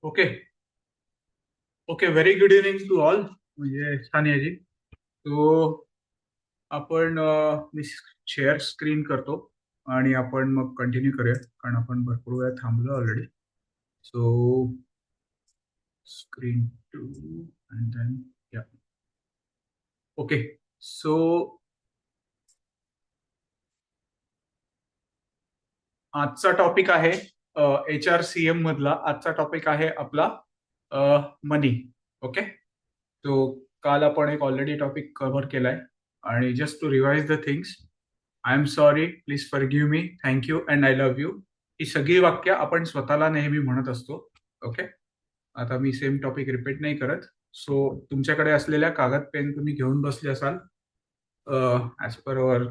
Okay. Okay, very good evening to all. म्हणजे छान आहे जी. तो आपण मी शेअर स्क्रीन करतो आणि आपण मग कंटिन्यू करूया, कारण आपण भरपूर वेळ थांबलो already. So screen two and then या. ओके. सो आजचा टॉपिक आहे HRCM मधला. आजचा टॉपिक आहे आपला मनी. ओके. तो काल आपण एक ऑलरेडी टॉपिक कव्हर केलाय. आणि just to revise the things, I am sorry, please forgive me, thank you and I love you, ही सगळी वाक्य आपण स्वतःला नेहमी म्हणत असतो. ओके. आता मी सेम टॉपिक रिपीट नाही करत. सो तुमच्याकडे असलेल्या कागद पेन तुम्ही घेऊन बसले असाल as per our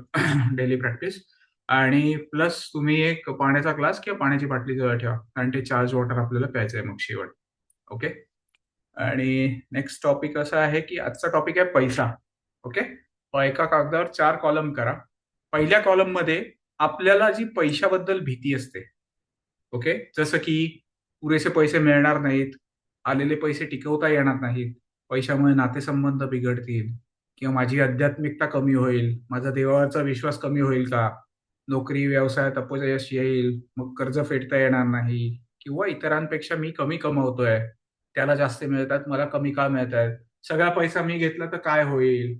daily practice. आणि प्लस तुम्ही एक पाण्याचा ग्लास किंवा पाण्याची बाटली जवळ ठेवा, कारण ते चार्ज वॉटर आपल्याला प्यायचं आहे मग शेवट. ओके. आणि नेक्स्ट टॉपिक असा आहे की आजचा टॉपिक आहे पैसा. ओके. एका कागदावर 4 कॉलम करा. पहिल्या कॉलम मध्ये आपल्याला जी पैशाबद्दल भीती असते, ओके, जसं की पुरेसे पैसे मिळणार नाहीत, आलेले पैसे टिकवता येणार नाहीत, पैशामुळे नातेसंबंध बिघडतील, किंवा माझी आध्यात्मिकता कमी होईल, माझा देवावरचा विश्वास कमी होईल का, नोकरी व्यवसायात अपयश येईल, मग कर्ज फेडता येणार नाही, किंवा इतरांपेक्षा मी कमी कमवतोय, त्याला जास्त मिळतात, मला कमी का मिळत आहेत, सगळा पैसा मी घेतला तर काय होईल,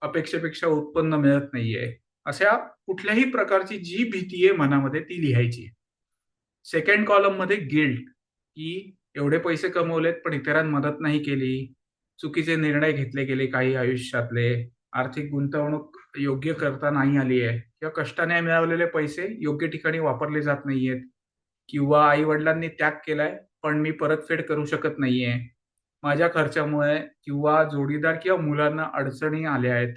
अपेक्षेपेक्षा उत्पन्न मिळत नाहीये, अशा कुठल्याही प्रकारची जी भीती आहे मनामध्ये ती लिहायची. सेकंड कॉलम मध्ये गिल्ट, की एवढे पैसे कमवलेत पण इतरांना मदत नाही केली, चुकीचे निर्णय घेतले गेले काही आयुष्यातले, आर्थिक गुंतवणूक योग्य करता नाही आली आहे, किंवा कष्टाने मिळवलेले पैसे योग्य ठिकाणी वापरले जात नाहीयेत, किंवा आई वडिलांनी त्याग केलाय पण मी परतफेड करू शकत नाहीये, माझ्या खर्चामुळे किंवा जोडीदार किंवा मुलांना अडचणी आल्या आहेत,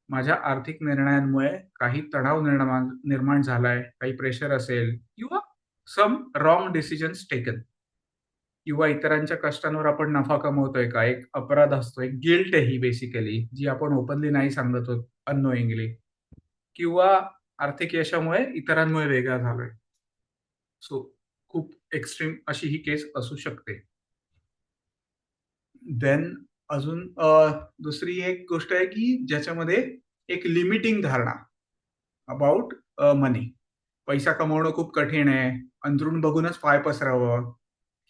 माझ्या आर्थिक निर्णयांमुळे काही तणाव निर्माण निर्माण झालाय, काही प्रेशर असेल, किंवा सम रॉंग डिसिजन्स टेकन, किंवा इतरांच्या कष्टांवर आपण नफा कमवतोय का, एक अपराध असतो, एक गिल्ट आहे ही बेसिकली, जी आपण ओपनली नाही सांगत आहोत अननोईंगली, किंवा आर्थिक यशामुळे इतरांमुळे वेगळा झालोय. सो खूप एक्स्ट्रीम अशी ही केस असू शकते. देन अजून दुसरी एक गोष्ट आहे की ज्याच्यामध्ये एक लिमिटिंग धारणा अबाउट मनी. पैसा कमवणं खूप कठीण आहे, अंथरूण बघूनच पाय पसरावं,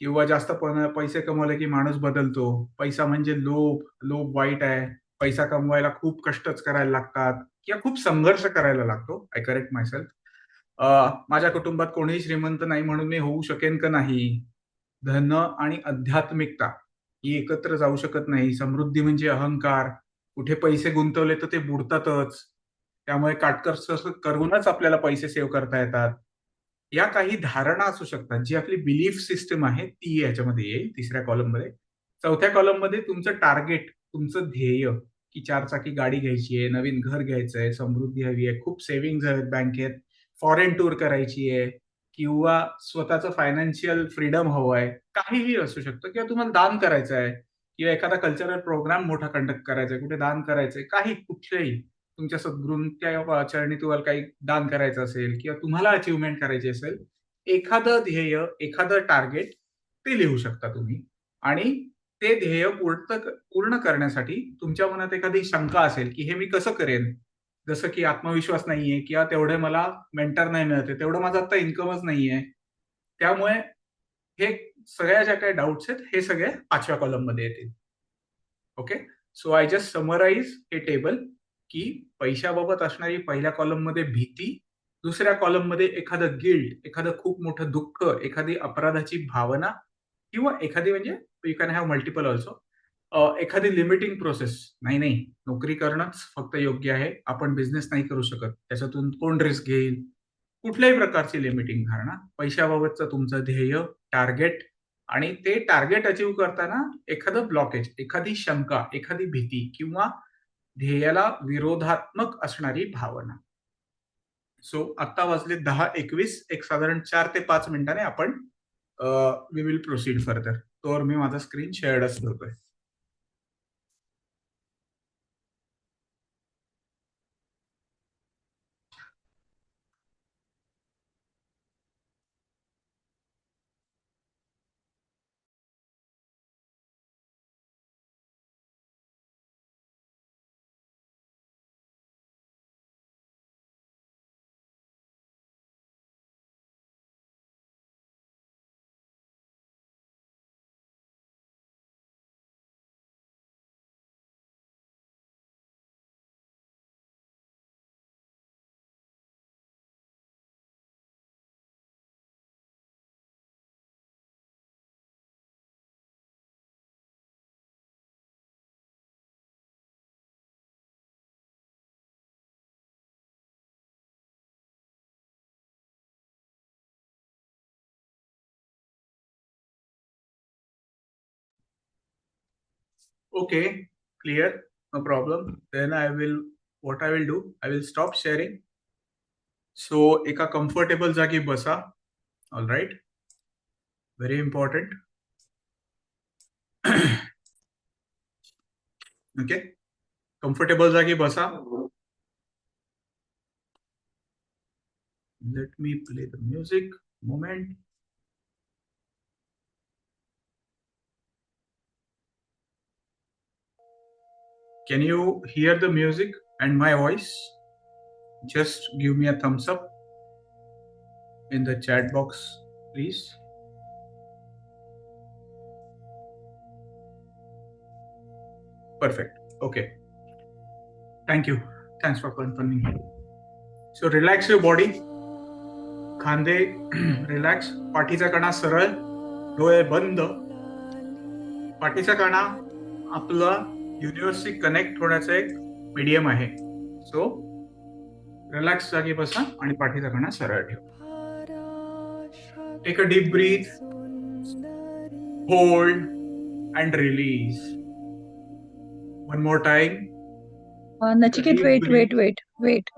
किंवा जास्त पैसे कमवले की माणूस बदलतो, पैसा म्हणजे लोभ, लोभ वाईट आहे, पैसा कमवायला खूप कष्टच करायला लागतात, किंवा खूप संघर्ष करायला लागतो. I correct myself. माझ्या कुटुंबात कोणीही श्रीमंत नाही म्हणून मी होऊ शकेन का नाही, धन आणि आध्यात्मिकता ही एकत्र जाऊ शकत नाही, समृद्धी म्हणजे अहंकार, कुठे पैसे गुंतवले तर ते बुडतातच, त्यामुळे काटकसर करूनच आपल्याला पैसे सेव्ह करता येतात. या काही धारणा असू शकतात, जी आपली बिलीफ सिस्टम आहे ती याच्यामध्ये येईल तिसऱ्या कॉलम मध्ये. चौथ्या कॉलम मध्ये तुमचं टार्गेट, तुमचं ध्येय, की 4 चाकी गाडी घ्यायची आहे, नवीन घर घ्यायचंय, समृद्धी हवी आहे, खूप सेव्हिंग आहेत बँकेत, फॉरेन टूर करायची आहे, किंवा स्वतःचं फायनान्शियल फ्रीडम हवं आहे, काहीही असू शकतं, किंवा तुम्हाला दान करायचं आहे, किंवा एखादा कल्चरल प्रोग्राम मोठा कंडक्ट करायचा आहे, कुठे दान करायचंय, काही कुठल्याही तुमच्या सद्गुरूंच्या चरणी तुम्हाला काही दान करायचं असेल, किंवा तुम्हाला अचीवमेंट करायची असेल, एखादं ध्येय, एखादं टार्गेट, ते लिहू शकता तुम्ही. आणि ते ध्येय पूर्ण करण्यासाठी तुमच्या मनात एखादी शंका असेल की हे मी कसं करेन, जसं की आत्मविश्वास नाहीये, किंवा तेवढे मला मेंटर नाही मिळते, तेवढं माझं आता इन्कमच नाहीये, त्यामुळे हे सगळ्या ज्या काही डाऊट्स आहेत हे सगळे 5व्या कॉलम मध्ये येतील. Okay. So I just summarise हे टेबल, की पैशाबाबत असणारी पहिल्या कॉलम मध्ये भीती, दुसऱ्या कॉलम मध्ये एखादं गिल्ट, एखादं खूप मोठं दुःख, एखादी अपराधाची भावना, किंवा एखादी म्हणजे you can have multiple also, एखादी लिमिटिंग प्रोसेस, नाही नाही नोकरी करणंच फक्त योग्य आहे, आपण बिझनेस नाही करू शकत, त्याच्यातून कोण रिस्क घेईल, कुठल्याही प्रकारची लिमिटिंग धारणा, पैशाबाबतचं तुमचं ध्येय, टार्गेट, आणि ते टार्गेट अचीव्ह करताना एखादं ब्लॉकेज, एखादी शंका, एखादी भीती, किंवा ध्येयाला विरोधात्मक असणारी भावना. सो आता वाजले 10:21, एक साधारण 4 ते 5 मिनिटाने आपण वी विल प्रोसीड फर्दर. तोवर मी माझा स्क्रीन शेअर्डच ठेवतोय. Okay, clear, no problem. Then what I will do, I will stop sharing. So एका comfortable जागी बसा. All right, very important. Okay, comfortable जागी बसा. Let me play the music. Moment. Can you hear the music and my voice? Just give me a thumbs up in the chat box, please. Perfect. Okay. Thank you. Thanks for confirming. So relax your body. खांदे relax, पाठीचा कणा सरळ, डोळे बंद. पाठीचा कणा आपला युनिव्हर्सशी connect होण्याचा एक मीडियम आहे. सो रिलॅक्स जागी बसा आणि पाठीचा कणा सरळ ठेवा. Take a deep breath, hold and release. One more time. Nachiket, wait.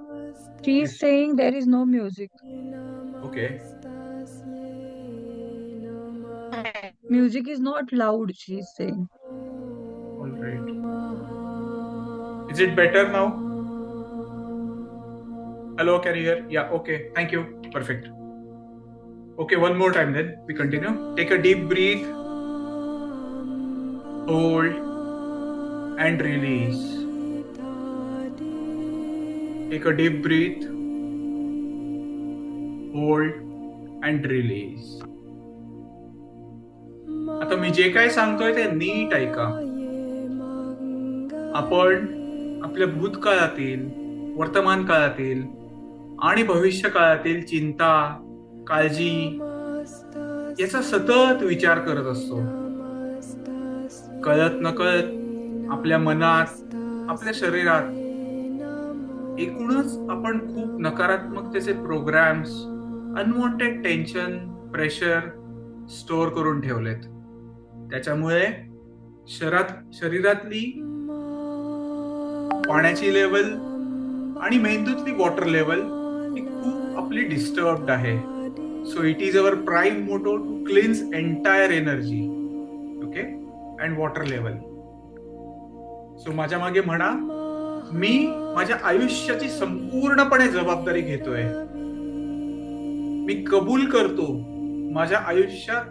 She is saying there is no music. Okay. Music is not loud, she is saying. All right. Is it better now? Hello, can you hear? Yeah, okay. Thank you. Perfect. Okay, one more time then. We continue. Take a deep breath. Hold and release. Take a deep breath. Hold and release. आता मी जे काय सांगतोय ते नीट ऐका. आपण आपल्या भूतकाळातील, वर्तमान काळातील आणि भविष्य काळातील चिंता, काळजी याचा सतत विचार करत असतो. कळत नकळत आपल्या मनात, आपल्या शरीरात एकूणच आपण खूप नकारात्मकतेचे programmes, unwanted tension, pressure store करून ठेवलेत. त्याच्यामुळे शरीरातली पाण्याची लेवल आणि मेंदूतली वॉटर लेवल ही खूप आपली डिस्टर्ब्ड आहे. So it is our prime motto to cleanse entire energy, okay, and water level. So माझ्या मागे म्हणा, मी माझ्या आयुष्याची संपूर्णपणे जबाबदारी घेतोय. मी कबूल करतो माझ्या आयुष्यात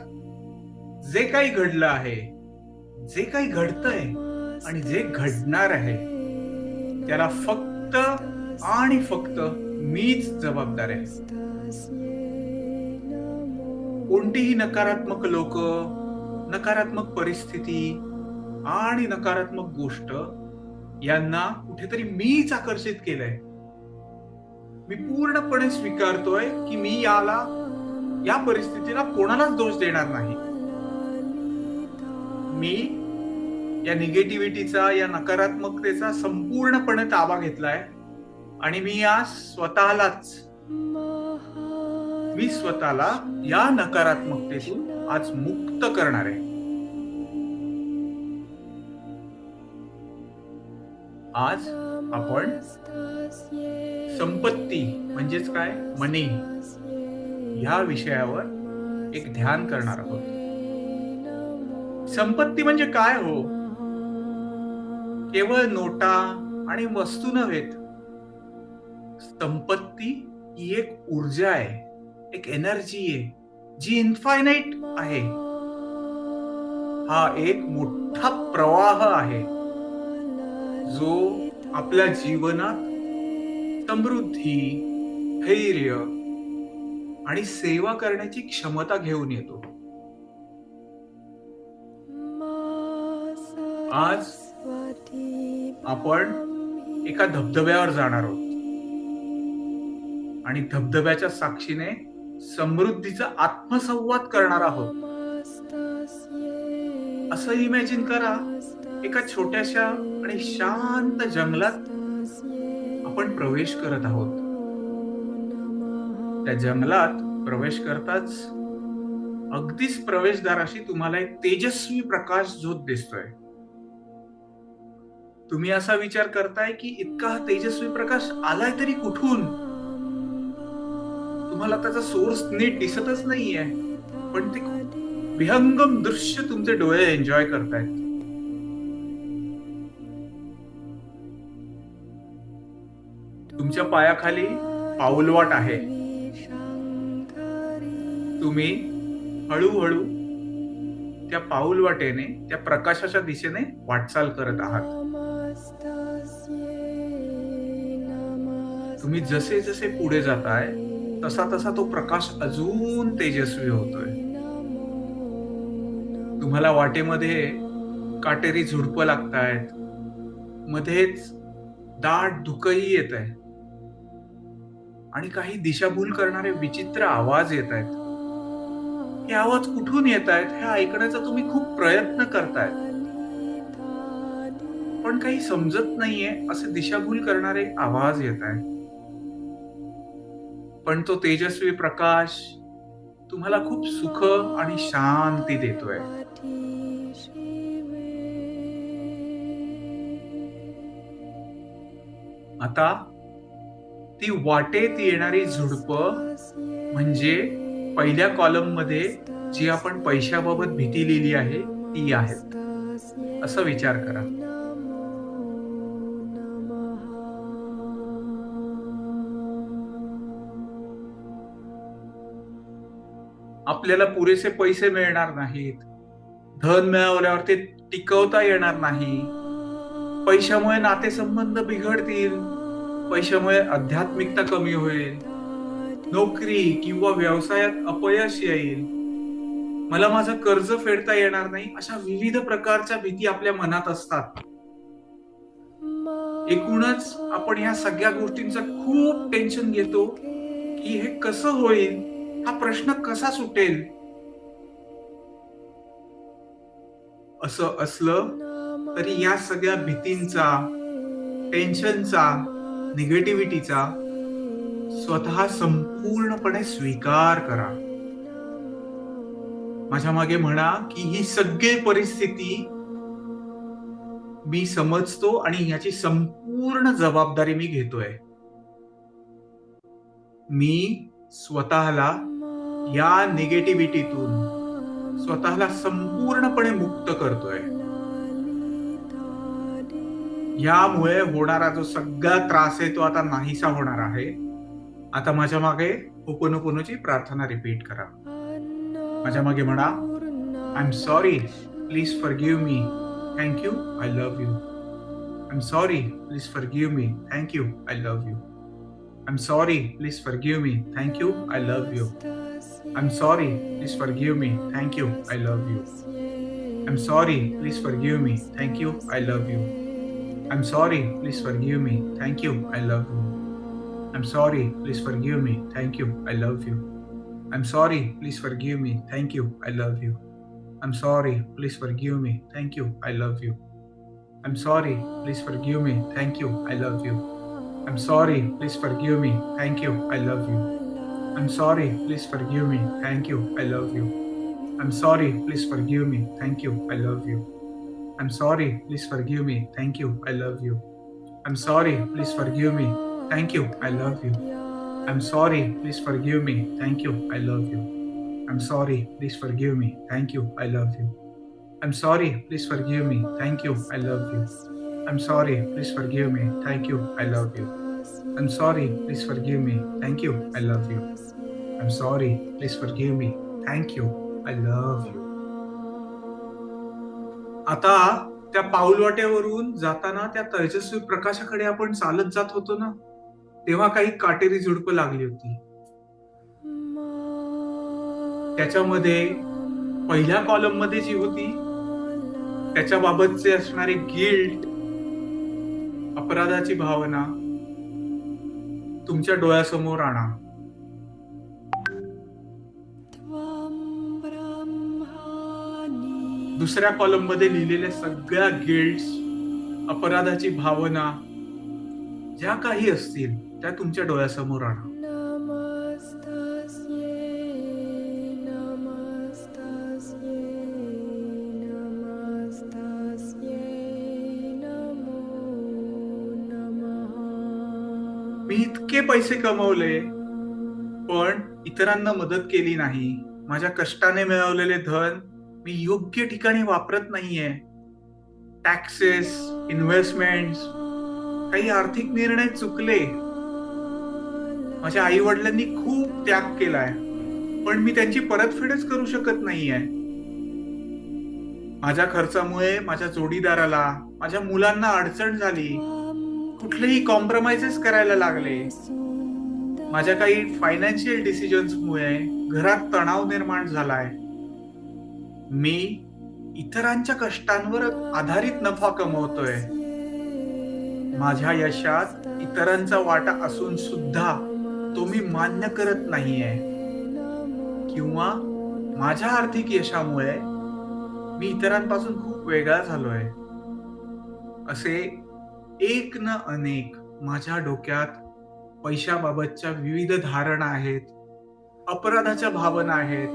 जे काही घडलं आहे, जे काही घडतंय आणि जे घडणार आहे त्याला फक्त आणि फक्त मीच जबाबदार आहे. कोणतीही नकारात्मक लोक, नकारात्मक परिस्थिती आणि नकारात्मक गोष्ट यांना कुठेतरी मीच आकर्षित केलंय. मी पूर्णपणे स्वीकारतोय की मी या परिस्थितीला कोणालाच दोष देणार नाही. मी या निगेटिव्हिटीचा, या नकारात्मकतेचा संपूर्णपणे ताबा घेतलाय आणि मी स्वतःला या नकारात्मकतेतून आज मुक्त करणार आहे. आज आपण संपत्ती म्हणजेच काय, मनी, ह्या विषयावर एक ध्यान करणार आहोत. संपत्ती म्हणजे काय हो? केवळ नोटा आणि वस्तू नव्हेत. संपत्ती ही एक ऊर्जा आहे, एक एनर्जी आहे जी इन्फायनाइट आहे. हा एक मोठा प्रवाह आहे जो आपल्या जीवनात समृद्धी, धैर्य आणि सेवा करण्याची क्षमता घेऊन येतो. आज आपण एका धबधब्यावर जाणार आहोत आणि धबधब्याच्या साक्षीने समृद्धीचा आत्मसंवाद करणार आहोत. असं इमॅजिन करा, एका छोट्याशा आणि शांत जंगलात आपण प्रवेश करत आहोत. त्या जंगलात प्रवेश करताच अगदीच प्रवेशद्वाराशी तुम्हाला एक तेजस्वी प्रकाश झोत दिसतोय. तुम्ही असा विचार करताय की इतका हा तेजस्वी प्रकाश आलाय तरी कुठून? तुम्हाला त्याचा सोर्स नीट दिसतच नाहीये, पण ते खूप विहंगम दृश्य तुमचे डोळे एन्जॉय करतायत. तुमच्या पायाखाली पाऊलवाट आहे. तुम्ही हळूहळू त्या पाऊलवाटेने, त्या प्रकाशाच्या दिशेने वाटचाल करत आहात. तुम्ही जसे जसे पुढे जाताय, तसा तसा तो प्रकाश अजून तेजस्वी होतोय. तुम्हाला वाटेमध्ये काटेरी झुडपं लागतायत. मध्येच दाट धुकंही येत आहे आणि काही दिशाभूल करणारे विचित्र आवाज येत आहेत. हे आवाज कुठून येत आहेत हे ऐकण्याचा तुम्ही खूप प्रयत्न करतायत, पण काही समजत नाहीये असे दिशाभूल करणारे आवाज येत आहेत. पण तो तेजस्वी प्रकाश तुम्हाला खूप सुख आणि शांती देतोय. आता ती वाटेत येणारी झुडपं म्हणजे पहिल्या कॉलम मध्ये जी आपण पैशाबाबत भीती लिहिली आहे ती आहेत, असा विचार करा. आपल्याला पुरेसे पैसे मिळणार नाहीत. धन मिळवल्यावर ते टिकवता येणार नाही. पैशामुळे नातेसंबंध बिघडतील. पैशामुळे आध्यात्मिकता कमी होईल. नोकरी किंवा व्यवसायात अपयश येईल. मला माझं कर्ज फेडता येणार नाही, अशा विविध प्रकारच्या भीती आपल्या मनात असतात. एकूणच आपण ह्या सगळ्या गोष्टींचं खूप टेन्शन घेतो की हे कसं होईल, हा प्रश्न कसा सुटेल. असं असलं तरी या सगळ्या भीतींचा, टेन्शनचा, निगेटिव्हिटीचा स्वतः संपूर्णपणे स्वीकार करा. माझ्या मागे म्हणा की ही सगळी परिस्थिती मी समजतो आणि याची संपूर्ण जबाबदारी मी घेतोय. मी स्वतःला या निगेटिव्हिटीतून स्वतःला संपूर्णपणे मुक्त करतोय. यामुळे होणारा जो सगळा त्रास आहे तो आता नाहीसा होणार आहे. आता माझ्या मागे होपोनोपोनोची प्रार्थना रिपीट करा. माझ्या मागे म्हणा, I am sorry, please forgive me, thank you, I love you. I am sorry, please forgive me, thank you, I love you. I am sorry, please forgive me, thank you, I love you. I am sorry, please forgive me, thank you, I love you. I am sorry, please forgive me, thank you, I love you. I'm sorry, please forgive me. Thank you, I love you. I'm sorry, please forgive me. Thank you, I love you. I'm sorry, please forgive me. Thank you, I love you. I'm sorry, please forgive me. Thank you, I love you. I'm sorry, please forgive me. Thank you, I love you. I'm sorry, please forgive me. Thank you, I love you. I'm sorry, please forgive me. Thank you, I love you. I'm sorry, please forgive me. Thank you, I love you. I'm sorry, please forgive me. Thank you, I love you. I'm sorry, please forgive me. Thank you, I love you. I'm sorry, please forgive me. Thank you, I love you. I'm sorry, please forgive me. Thank you, I love you. I'm sorry, please forgive me. Thank you, I love you. I'm sorry, please forgive me. Thank you, I love you. I'm sorry, please forgive me. Thank you, I love you. I'm sorry, please forgive me. Thank you, I love you. आता त्या पाऊलवाट्यावरून जाताना त्या तेजस्वी प्रकाशाकडे आपण चालत जात होतो ना, तेव्हा काही काटेरी झुडपं लागली होती. त्याच्यामध्ये पहिल्या कॉलम मध्ये जी होती त्याच्याबाबतचे असणारे गिल्ट, अपराधाची भावना तुमच्या डोळ्यासमोर आणा. दुसऱ्या कॉलम मध्ये लिहिलेल्या सगळ्या गिल्ट्स, अपराधाची भावना ज्या काही असतील त्या तुमच्या डोळ्यासमोर आणा. मी इतके पैसे कमवले पण इतरांना मदत केली नाही. माझ्या कष्टाने मिळवलेले धन मी योग्य ठिकाणी वापरत नाहीये. टॅक्सेस, इन्व्हेस्टमेंट, काही आर्थिक निर्णय चुकले. माझ्या आई वडिलांनी खूप त्याग केलाय पण मी त्यांची परतफेडच करू शकत नाहीये. माझ्या खर्चामुळे माझ्या जोडीदाराला, माझ्या मुलांना अडचण झाली. कुठलेही कॉम्प्रोमाइजेस करायला लागले. माझ्या काही फायनान्शियल डिसिजन्समुळे घरात तणाव निर्माण झालाय. मी इतरांच्या कष्टांवर आधारित नफा कमवतोय. माझ्या यशात इतरांचा वाटा असून सुद्धा तो मी मान्य करत नाहीये. किंवा माझ्या आर्थिक यशामुळे मी इतरांपासून खूप वेगळा झालोय. असे एक न अनेक माझ्या डोक्यात पैशाबाबतच्या विविध धारणा आहेत, अपराधाच्या भावना आहेत,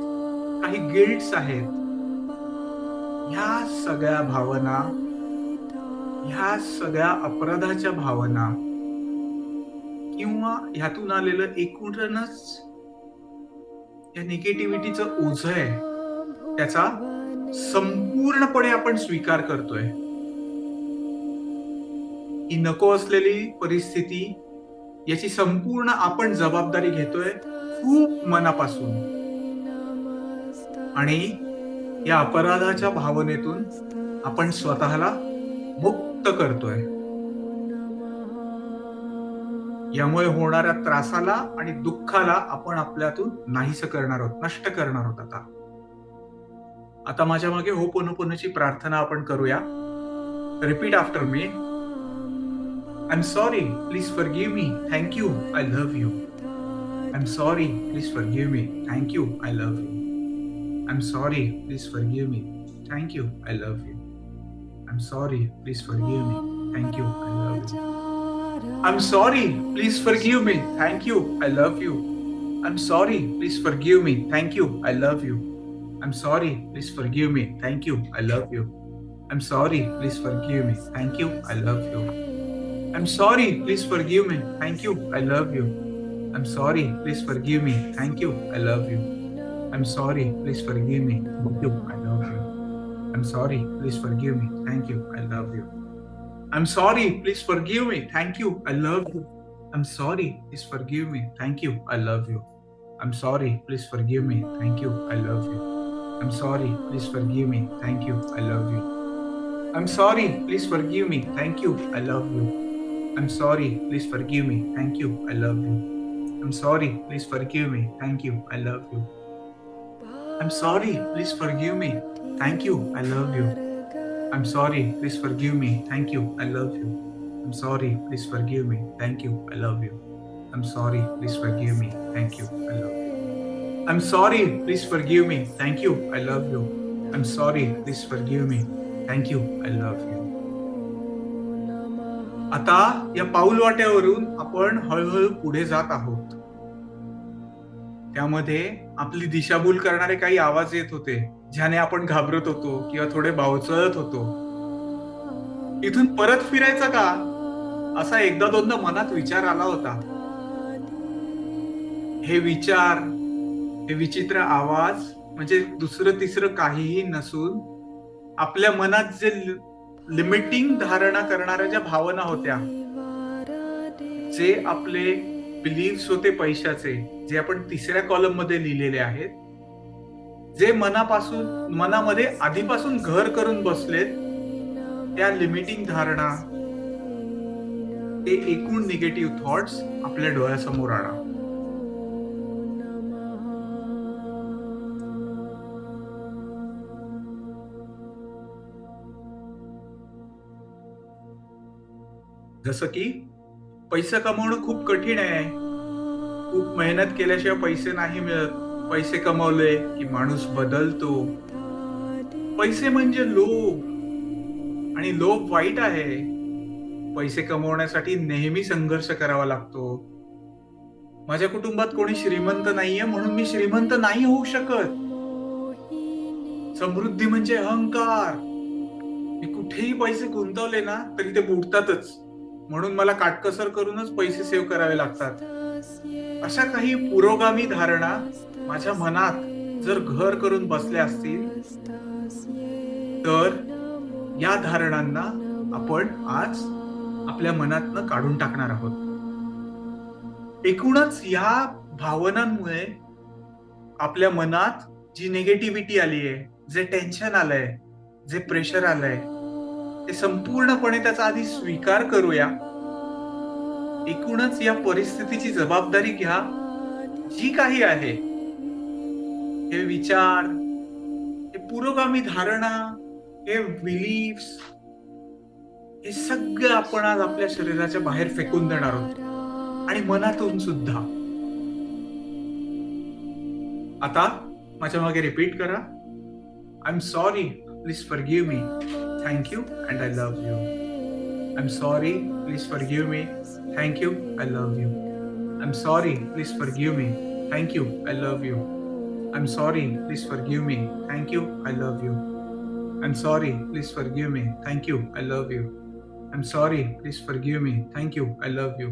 काही गिल्ट्स आहेत. ह्या सगळ्या भावना, ह्या सगळ्या अपराधाच्या भावना किंवा ह्यातून आलेलं एकूणच या निगेटिव्हिटीचं ओझं आहे, त्याचा संपूर्णपणे आपण स्वीकार करतोय. ही नको असलेली परिस्थिती, याची संपूर्ण आपण जबाबदारी घेतोय खूप मनापासून. आणि या अपराधाच्या भावनेतून आपण स्वतःला मुक्त करतोय. यामुळे होणाऱ्या त्रासाला आणि दुःखाला आपण आपल्यातून नाहीसं करणार आहोत, नष्ट करणार आहोत. आता माझ्या मागे होपोनोपोनोची प्रार्थना आपण करूया. Repeat after me. I'm sorry, please forgive me. Thank you, I love you. I'm sorry, please forgive me. Thank you, I love you. I'm sorry, please forgive me. Thank you, I love you. I'm sorry, please forgive me. Thank you, I love you. I'm sorry, please forgive me. Thank you, I love you. I'm sorry, please forgive me. Thank you, I love you. I'm sorry, please forgive me. Thank you, I love you. I'm sorry, please forgive me. Thank you, I love you. I'm sorry, please forgive me. Thank you, I love you. I'm sorry, please forgive me. Thank you, I love you. I'm sorry, please forgive me. Thank you, I love you. I'm sorry, please forgive me. Thank you, I love you. I'm sorry, please forgive me. Thank you, I love you. I'm sorry, please forgive me. Thank you, I love you. I'm sorry, please forgive me. Thank you, I love you. I'm sorry, please forgive me. Thank you, I love you. I'm sorry, please forgive me. Thank you, I love you. I'm sorry, please forgive me. Thank you, I love you. I'm sorry, please forgive me. Thank you, I love you. I'm sorry, please forgive me. Thank you, I love you. I'm sorry, please forgive me. Thank you, I love you. I'm sorry, please forgive me. Thank you, I love you. I'm sorry, please forgive me. Thank you, I love you. I'm sorry, please forgive me. Thank you, I love you. I'm sorry, please forgive me. Thank you, I love you. आता या पाऊल वाट्यावरून आपण हळूहळू पुढे जात आहोत. त्यामध्ये आपली दिशाभूल करणारे काही आवाज येत होते, ज्याने आपण घाबरत होतो किंवा थोडे बावचळत होतो. इथून परत फिरायचं का, असा एकदा दोनदा मनात विचार आला होता. हे विचार, हे विचित्र आवाज म्हणजे दुसरं तिसरं काहीही नसून आपल्या मनात जे लिमिटिंग धारणा करणाऱ्या ज्या भावना होत्या, जे आपले बिलीव्स होते पैशाचे, जे आपण तिसऱ्या कॉलम मध्ये लिहिलेले आहेत, जे मनामध्ये आधीपासून घर करून बसलेत, त्या लिमिटिंग धारणा, ते एकूण निगेटिव्ह थॉट्स आपल्या डोळ्यासमोर आणा. जसं की पैसा कमवणं खूप कठीण आहे, खूप मेहनत केल्याशिवाय पैसे नाही मिळत, पैसे कमवले की माणूस बदलतो, पैसे म्हणजे लोभ आणि लोभ वाईट आहे, पैसे कमवण्यासाठी नेहमी संघर्ष करावा लागतो, माझ्या कुटुंबात कोणी श्रीमंत नाहीये म्हणून मी श्रीमंत नाही होऊ शकत, समृद्धी म्हणजे अहंकार, मी कुठेही पैसे गुंतवले ना तरी ते बुडतातच, म्हणून मला काटकसर करूनच पैसे सेव्ह करावे लागतात. अशा काही पुरोगामी धारणा माझ्या मनात जर घर करून बसल्या असतील, तर या धारणांना आपण आज आपल्या मनातनं काढून टाकणार आहोत. एकूणच या भावनांमुळे आपल्या मनात जी निगेटिव्हिटी आली आहे, जे टेन्शन आलंय, जे प्रेशर आलंय, ते संपूर्णपणे त्याचा आधी स्वीकार करूया. एकूणच या परिस्थितीची जबाबदारी घ्या. जी काही आहे, हे विचार, हे पुरोगामी धारणा, हे बिलीफ्स, हे सगळं आपण आज आपल्या शरीराच्या बाहेर फेकून देणार आहोत आणि मनातून सुद्धा. आता माझ्या मागे रिपीट करा. I am sorry, please forgive me, thank you and I love you. I am sorry, please forgive me, thank you, I love you. I am sorry, please forgive me, thank you, I love you. I am sorry, please forgive me, thank you, I love you. I am sorry, please forgive me, thank you, I love you. I'm sorry, please forgive me. Thank you. I love you.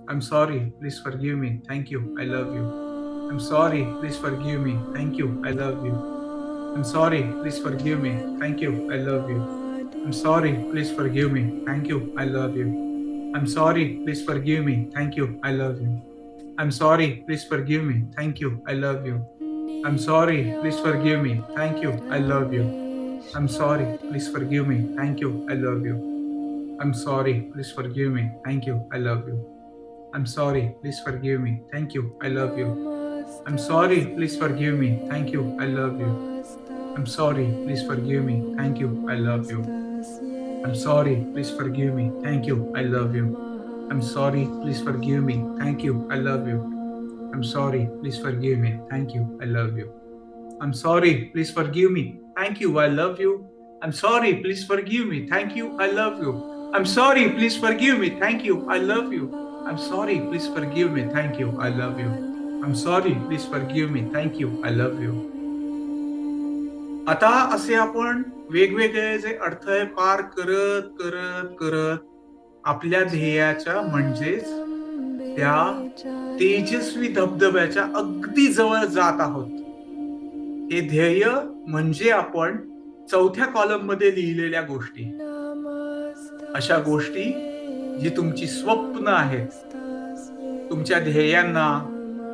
I'm sorry, please forgive me. Thank you. I love you. I'm sorry, please forgive me. Thank you. I love you. I'm sorry, please forgive me. Thank you. I love you. I'm sorry, please forgive me. Thank you. I love you. I'm sorry, please forgive me. Thank you. I love you. I'm sorry, please forgive me. Thank you. I love you. I'm sorry, please forgive me. Thank you. I love you. I'm sorry, please forgive me. Thank you. I love you. I'm sorry, please forgive me. Thank you. I love you. I'm sorry, please forgive me. Thank you. I love you. I'm sorry, please forgive me. Thank you. I love you. I'm sorry, please forgive me. Thank you. I love you. I'm sorry, please forgive me. Thank you. I love you. I'm sorry, please forgive me. Thank you. I love you. I'm sorry, please forgive me. Thank you. I love you. I'm sorry, please forgive me. Thank you. I love you. I'm sorry, please forgive me. Thank you. I love you. I'm sorry, please forgive me. Thank you. I love you. I'm sorry, please forgive me. Thank you. I love you. I'm sorry, please forgive me. Thank you. I love you. आता असे आपण वेगवेगळे जे अडथळे पार करत करत करत आपल्या ध्येयाच्या म्हणजेच त्या तेजस्वी धबधब्याच्या अगदी जवळ जात आहोत. हे ध्येय म्हणजे आपण चौथ्या कॉलम मध्ये लिहिलेल्या गोष्टी, अशा गोष्टी जी तुमची स्वप्न आहेत, तुमच्या ध्येयांना,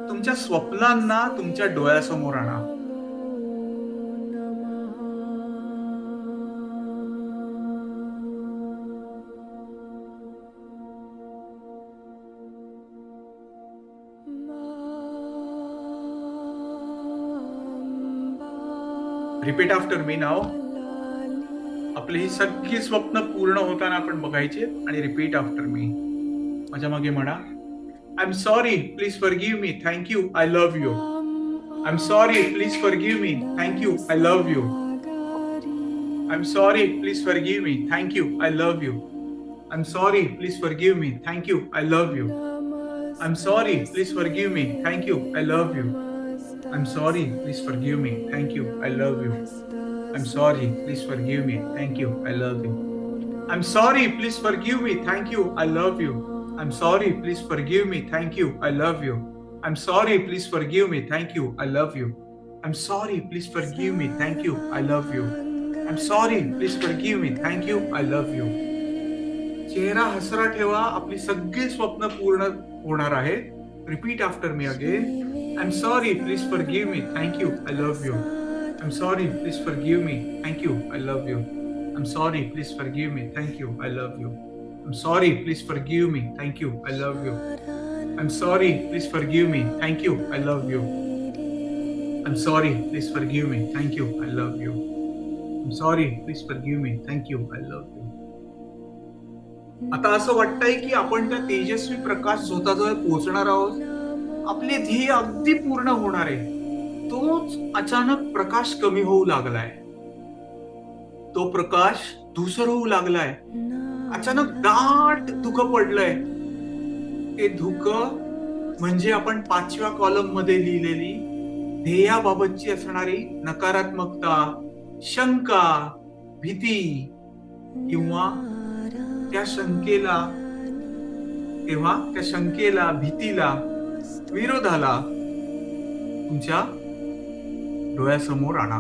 तुमच्या स्वप्नांना तुमच्या डोळ्यासमोर आणा. रिपीट आफ्टर मी नाव. आपली ही सगळी स्वप्न पूर्ण होताना आपण बघायची आणि रिपीट आफ्टर मी. माझ्या मागे म्हणा. I am sorry, please forgive me. Thank you. I love you. I am sorry, please forgive me. Thank you. I love you. I am sorry, please forgive me. Thank you. I love you. I am sorry, please forgive me. Thank you. I love you. I am sorry, please forgive me. Thank you. I love you. I'm sorry, please forgive me. Thank you. I love you. I'm sorry, please forgive me. Thank you. I love you. I'm sorry, please forgive me. Thank you. I love you. I'm sorry, please forgive me. Thank you. I love you. I'm sorry, please forgive me. Thank you. I love you. I'm sorry, please forgive me. Thank you. I love you. I'm sorry, please forgive me. Thank you. I love you. चेहरा हसरा ठेवा. आपली सगळी स्वप्न पूर्ण होणार आहे. Repeat after me again. I'm sorry, please forgive me. Thank you. I love you. I'm sorry, please forgive me. Thank you. I love you. I'm sorry, please forgive me. Thank you. I love you. I'm sorry, please forgive me. Thank you. I love you. I'm sorry, please forgive me. Thank you. I love you. I'm sorry, please forgive me. Thank you. I love you. I'm sorry, please forgive me. Thank you. I love you. आता असं वाटतंय की आपण त्या तेजस्वी प्रकाश झोताजवळ पोहोचणार आहोत. आपले ध्येय अगदी पूर्ण होणार आहे. तोच अचानक प्रकाश कमी होऊ लागलाय. तो प्रकाश धूसर होऊ लागलाय. अचानक दाट धुकं पडलंय. ते धुकं म्हणजे आपण 5व्या कॉलम मध्ये लिहिलेली ध्येयाबाबतची असणारी नकारात्मकता, शंका, भीती किंवा त्या शंकेला तेव्हा त्या शंकेला, भीतीला, विरोधाला तुमच्या डोळ्यासमोर आणा.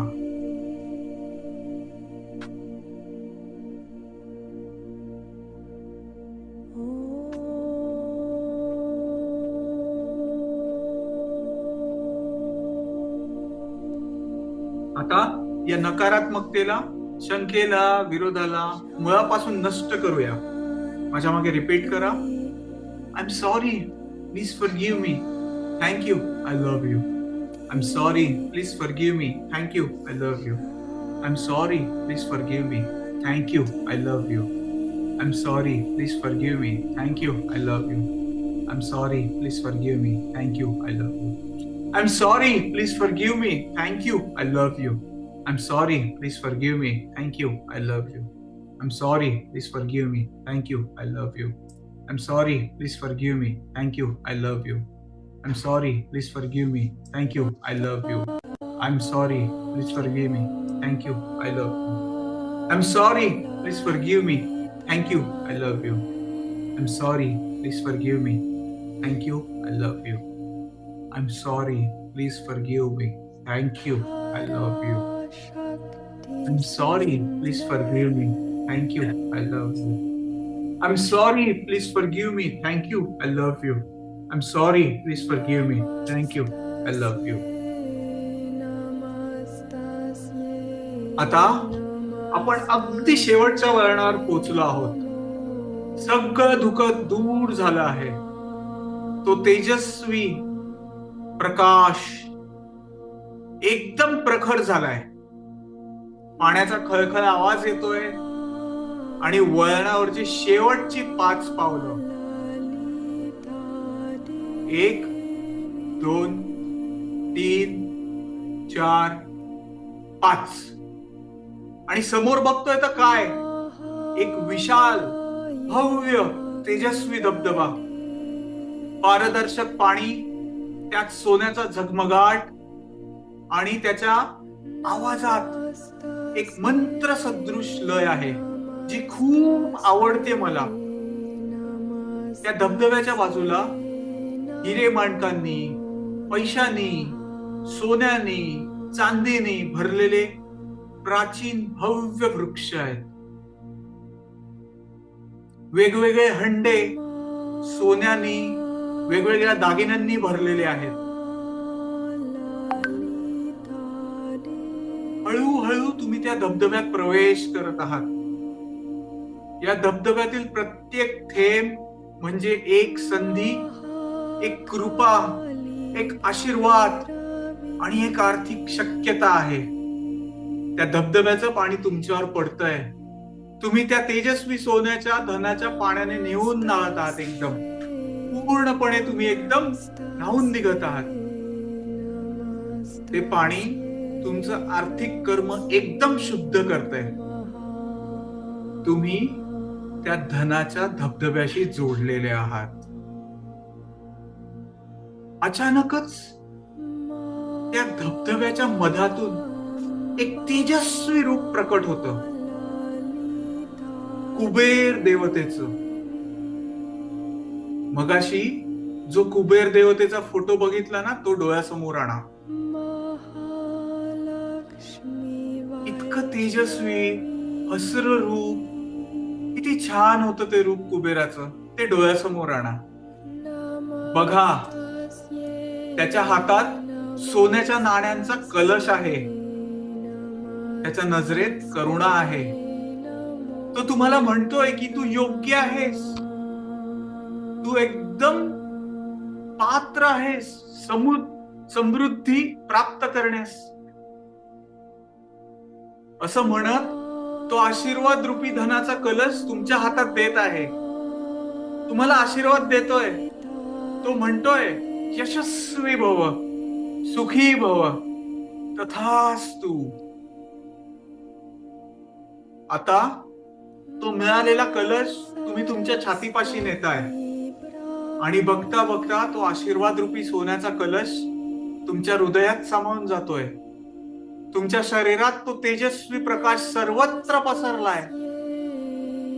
आता या नकारात्मकतेला, शंकेला, विरोधाला मुळापासून नष्ट करूया. माझ्या मागे रिपीट करा. I am sorry, please forgive me, thank you, I love you. I am sorry, please forgive me, thank you, I love you. I am sorry, please forgive me, thank you, I love you. I am sorry, please forgive me, thank you, I love you. I am sorry, please forgive me, thank you, I love you. I'm sorry, please forgive me. Thank you, I love you. I'm sorry, please forgive me. Thank you, I love you. I'm sorry, please forgive me. Thank you, I love you. I'm sorry, please forgive me. Thank you, I love you. I'm sorry, please forgive me. Thank you, I love you. I'm sorry, please forgive me. Thank you, I love you. I'm sorry, please forgive me. Thank you, I love you. I'm sorry, please forgive me. Thank you, I love you. I'm sorry, please forgive me. Thank you, I love you. I'm sorry, please forgive me. Thank you, I love you. I'm sorry, please forgive me. Thank you, I love you. I'm sorry, please forgive me. Thank you, I love you. आता आपण अगदी शेवटच्या वळणावर पोहोचलो आहोत. सगळं धुकं दूर झालं आहे. तो तेजस्वी प्रकाश एकदम प्रखर झालाय. पाण्याचा खळखळ आवाज येतोय आणि वळणावरची शेवटची 5 पावलं, 1, 2, 3, 4, 5 आणि समोर बघतोय तर काय, एक विशाल भव्य तेजस्वी धबधबा, पारदर्शक पाणी, त्यात सोन्याचा झगमगाट आणि त्याच्या आवाजात एक मंत्र सदृश लय आहे जी खूप आवडते मला. त्या धबधब्याच्या बाजूला हिरे माणकांनी, पैशांनी, सोन्यानी, चांदीनी भरलेले प्राचीन भव्य वृक्ष आहेत. वेगवेगळे हंडे सोन्यानी, वेगवेगळ्या दागिन्यांनी भरलेले आहेत. हळूहळू तुम्ही त्या धबधब्यात प्रवेश करत आहात. या धबधब्यातील प्रत्येक थेंब म्हणजे एक संधी, एक कृपा, एक आशीर्वाद आणि एक आर्थिक शक्यता आहे. त्या धबधब्याचं पाणी तुमच्यावर पडतंय. तुम्ही त्या तेजस्वी सोन्याच्या धनाच्या पाण्याने निवून नाहत आहात. एकदम पूर्णपणे तुम्ही एकदम न्हाऊन निघत आहात. ते पाणी तुमचं आर्थिक कर्म एकदम शुद्ध करतंय. तुम्ही त्या धनाच्या धबधब्याशी जोडलेले आहात. अचानकच त्या धबधब्याच्या मधातून एक तेजस्वी रूप प्रकट होतं. कुबेर देवतेचं. मगाशी जो कुबेर देवतेचा फोटो बघितला ना, तो डोळ्यासमोर आणा. इतकं तेजस्वी हसर रूप, किती छान होतं ते रूप कुबेराचं. ते डोळ्यासमोर आणा. बघा, त्याच्या हातात सोन्याच्या नाण्यांचा कलश आहे. त्याच्या नजरेत करुणा आहे. तो तुम्हाला म्हणतोय की तू योग्य आहेस, तू एकदम पात्र आहेस समृद्धी प्राप्त करण्यास. असं म्हणत तो आशीर्वाद रूपी धनाचा कलश तुमच्या हातात देत आहे. तुम्हाला आशीर्वाद देतोय. तो म्हणतोय यशस्वी भव, सुखी भव, तथास्तु. आता तो मिळालेला कलश तुम्ही तुमच्या छातीपाशी नेताय आणि बघता बघता तो आशीर्वाद रूपी सोन्याचा कलश तुमच्या हृदयात सामावून जातोय. तुमच्या शरीरात तो तेजस्वी प्रकाश सर्वत्र पसरलाय.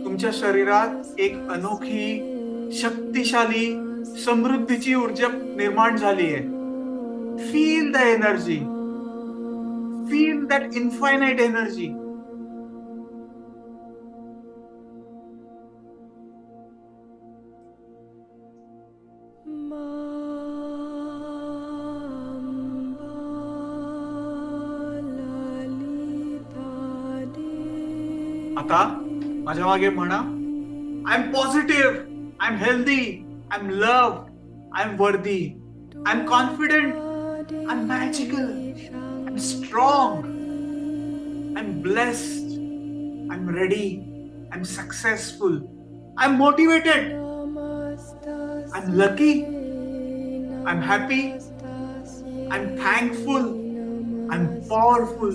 तुमच्या शरीरात एक अनोखी शक्तिशाली समृद्धीची ऊर्जा निर्माण झाली आहे. Feel the energy, feel that infinite energy. आता माझ्या मागे म्हणा, I am positive, I am healthy, I am love, I am worthy, I am confident, I am magical, I am strong, I am blessed, I am ready, I am successful, I am motivated, I am lucky, I am happy, I am thankful, I am powerful.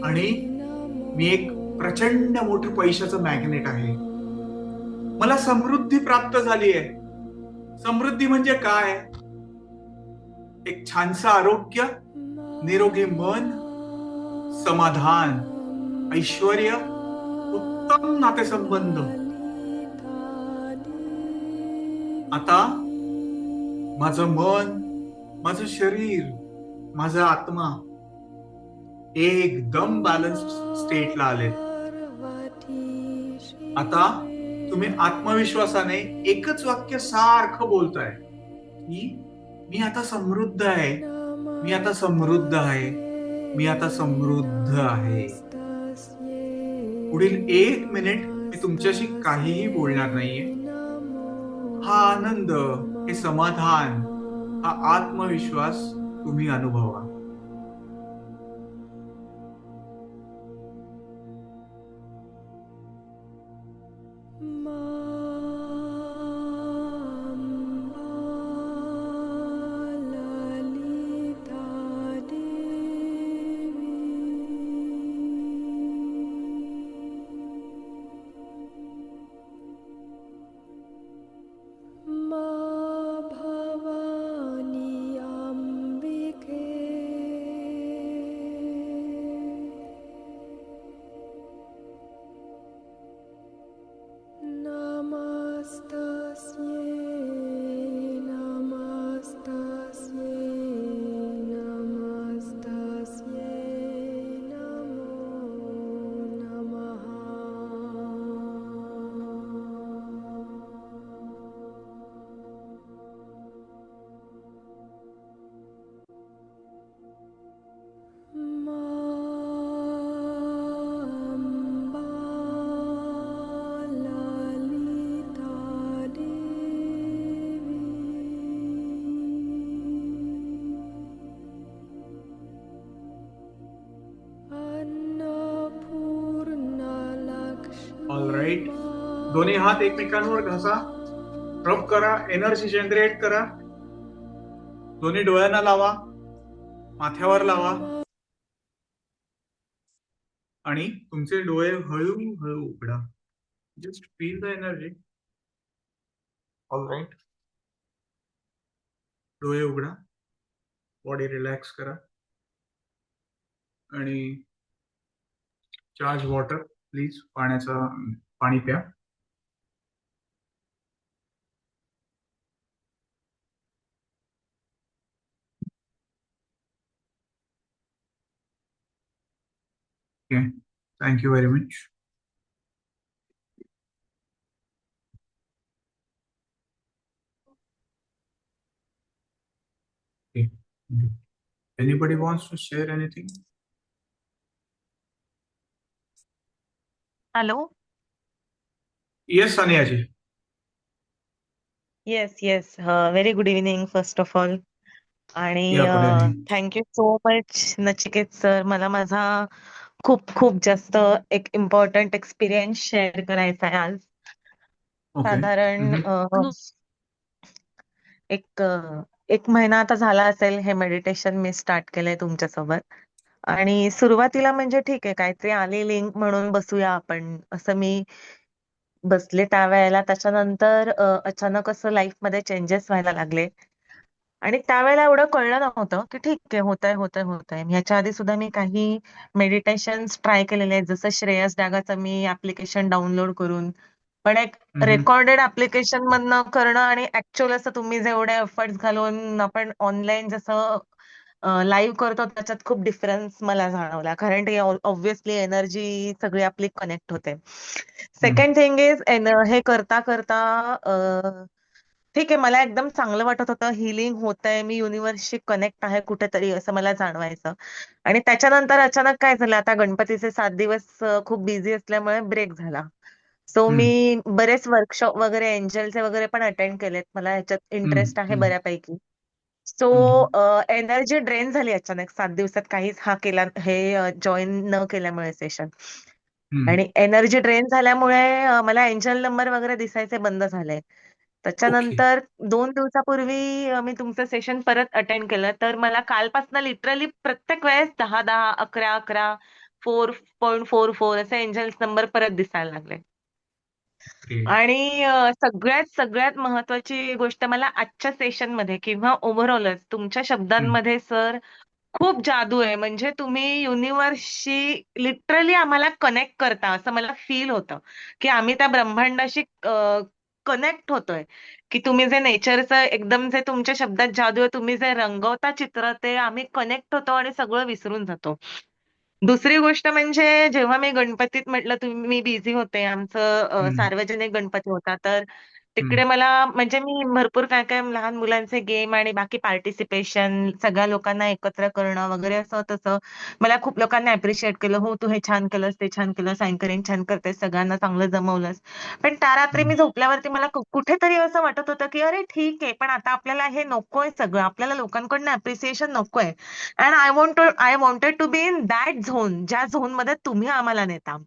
आणि मी एक प्रचंड मोठं पैशाचं magnet आहे. मला समृद्धी प्राप्त झाली आहे. समृद्धी म्हणजे काय? एक छानसं आरोग्य, निरोगी मन, समाधान, ऐश्वर्य, उत्तम नातेसंबंध. आता माझं मन, माझं शरीर, माझा आत्मा एकदम बॅलन्स स्टेटला आले. आता तुम्ही आत्मविश्वासाने एकच वाक्य सारखं बोलताय की मी आता समृद्ध आहे, मी आता समृद्ध आहे, मी आता समृद्ध आहे. पुढील 1 मिनिट मी तुमच्याशी काहीही बोलणार नाहीये. हा आनंद, हे समाधान, हा आत्मविश्वास तुम्ही अनुभवा. All right. दोन्ही हात एकमेकांवर घासा, रब करा, एनर्जी जनरेट करा. दोन्ही डोळ्यांना लावा, माथ्यावर लावा आणि तुमचे डोळे हळूहळू उघडा. Just feel the energy. All right. डोळे उघडा, बॉडी रिलॅक्स करा आणि चार्ज वॉटर प्लीज, पाणी प्या. Okay, thank you very much. Anybody wants to share anything? Hello. Yes, Saniaji. Yes very good evening first of all. आणि Yeah, good evening. Thank you so much Nachiket sir. मला माझा खूप खूप जास्त एक इम्पॉर्टंट एक्सपिरियन्स शेअर करायचा आहे आज. Okay. साधारण Mhm. एक महिना आता झाला असेल हे मेडिटेशन मी स्टार्ट केलंय तुमच्यासोबत. आणि सुरुवातीला म्हणजे ठीक आहे, काहीतरी आली लिंक म्हणून बसूया आपण, असं मी बसले त्यावेळेला. त्याच्यानंतर अचानक असं लाईफमध्ये चेंजेस व्हायला लागले. आणि त्यावेळेला एवढं कळलं नव्हतं की ठीक आहे, होतंय. ह्याच्या आधी सुद्धा मी काही मेडिटेशन ट्राय केलेले आहेत, जसं श्रेयस डागाचं मी ऍप्लिकेशन डाउनलोड करून पण एक हम्म, रेकॉर्डेड ऍप्लिकेशन मधनं करणं आणि ऍक्च्युअल असं तुम्ही जेवढे एफर्ट्स घालून आपण ऑनलाईन जसं लाईव्ह करतो त्याच्यात खूप डिफरन्स मला जाणवला. कारण ते ऑब्व्हियसली एनर्जी सगळी आपली कनेक्ट होते. सेकंड थिंग इज हे करता करता ठीक आहे, मला एकदम चांगलं वाटत होतं, हिलिंग होत आहे, मी युनिव्हर्सशी कनेक्ट आहे कुठेतरी असं मला जाणवायचं. आणि त्याच्यानंतर अचानक काय झालं, आता गणपतीचे 7 दिवस खूप बिझी असल्यामुळे ब्रेक झाला. सो हम्म, मी बरेच वर्कशॉप वगैरे एंजलचे वगैरे पण अटेंड केलेत. मला ह्याच्यात हम्म, इंटरेस्ट आहे हम्म, बऱ्यापैकी. सो हम्म, एनर्जी ड्रेन झाली अचानक 7 दिवसात काहीच हे जॉईन न केल्यामुळे सेशन. हम्म. आणि एनर्जी ड्रेन झाल्यामुळे मला एंजल नंबर वगैरे दिसायचे बंद झाले. ओके. त्याच्यानंतर 2 दिवसापूर्वी मी तुमचं सेशन परत अटेंड केलं, तर मला कालपासून लिटरली प्रत्येक वेळेस 10-10, 11-11, 4.44 असे एंजल्स नंबर परत दिसायला लागले. ग्रेट. आणि सगळ्यात सगळ्यात महत्वाची गोष्ट मला आजच्या सेशनमध्ये किंवा ओव्हरऑलच तुमच्या हम्म, शब्दांमध्ये सर खूप जादू आहे. म्हणजे तुम्ही युनिव्हर्सशी लिटरली आम्हाला कनेक्ट करता असं मला फील होतं, की आम्ही त्या ब्रह्मांडाशी कनेक्ट होतोय. की तुम्ही जे नेचरचं एकदम जे तुमच्या शब्दात जादू आहे, तुम्ही जे रंगवता चित्र ते आम्ही कनेक्ट होतो आणि सगळं विसरून जातो. दुसरी गोष्ट म्हणजे जेव्हा मी गणपतीत म्हटलं मी बिझी होते, आमचं हम्म, सार्वजनिक गणपती होता, तर हम्म, तिकडे मला म्हणजे मी भरपूर काय काय लहान मुलांचे गेम आणि बाकी पार्टिसिपेशन सगळ्या लोकांना एकत्र करणं वगैरे असं तसं मला खूप लोकांनी अप्रिशिएट केलं. हो, तू हे छान केलंस, ते छान केलंस, अँकरिंग छान करतेस, सगळ्यांना चांगलं जमवलंस. पण त्या रात्री हम्म, मी झोपल्यावरती मला कुठेतरी असं वाटत होतं, की अरे ठीक आहे, पण आता आपल्याला हे नकोय सगळं. आपल्याला लोकांकडनं अप्रिसिएशन नकोय. And I wanted to be in that zone, ज्या झोनमध्ये तुम्ही आम्हाला नेता.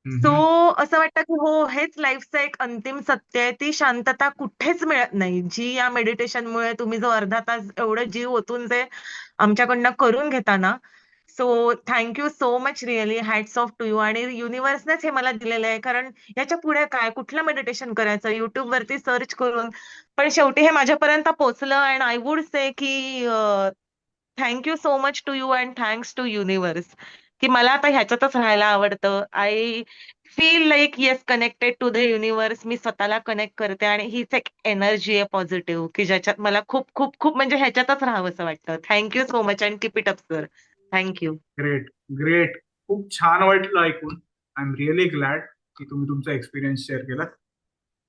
सो हम्म, असं वाटतं की हो, हेच लाईफचं एक अंतिम सत्य आहे. ती शांतता कुठेच मिळत नाही, जी या मेडिटेशनमुळे तुम्ही जो अर्धा तास एवढं जीव ओतून जे आमच्याकडनं करून घेता ना. So thank so much, really hats off to you. आणि युनिव्हर्सनेच हे मला दिलेलं आहे, कारण याच्या पुढे काय, कुठलं मेडिटेशन करायचं युट्यूब वरती सर्च करून. पण शेवटी हे माझ्यापर्यंत पोहोचलं. अँड आय वुड से की thank so much to you and thanks to universe, की मला आता ह्याच्यातच राहायला आवडतं. I feel like yes connected to the universe. मी स्वतःला कनेक्ट करते आणि हीच एक एनर्जी आहे पॉझिटिव्ह, की ज्याच्यात मला खूप खूप खूप म्हणजे ह्याच्यातच राहावं असं वाटतं. Thank you so much and keep it up sir. Thank you. Great, great. खूप छान वाटलं ऐकून. आय एम रिअली ग्लॅड की तुम्ही तुमचा एक्सपिरियन्स शेअर केला.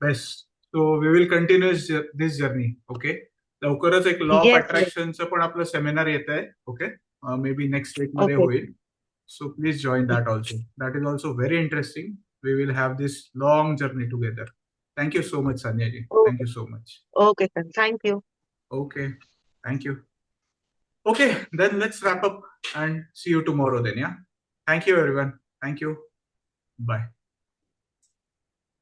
Best. So we will continue this journey. Okay. लवकरच एक लॉ ऑफ येस, येस. अट्रॅक्शनचं पण आपलं सेमिनार येत आहे. Okay. Maybe next week मध्ये ओके. होईल. So please join that also. That is also very interesting. We will have this long journey together. Thank you so much, Sanya ji. Thank okay. you so much. Okay sir, thank you. Okay. Thank you. Okay, then let's wrap up and see you tomorrow then, yeah? Thank you, everyone. Thank you. Bye.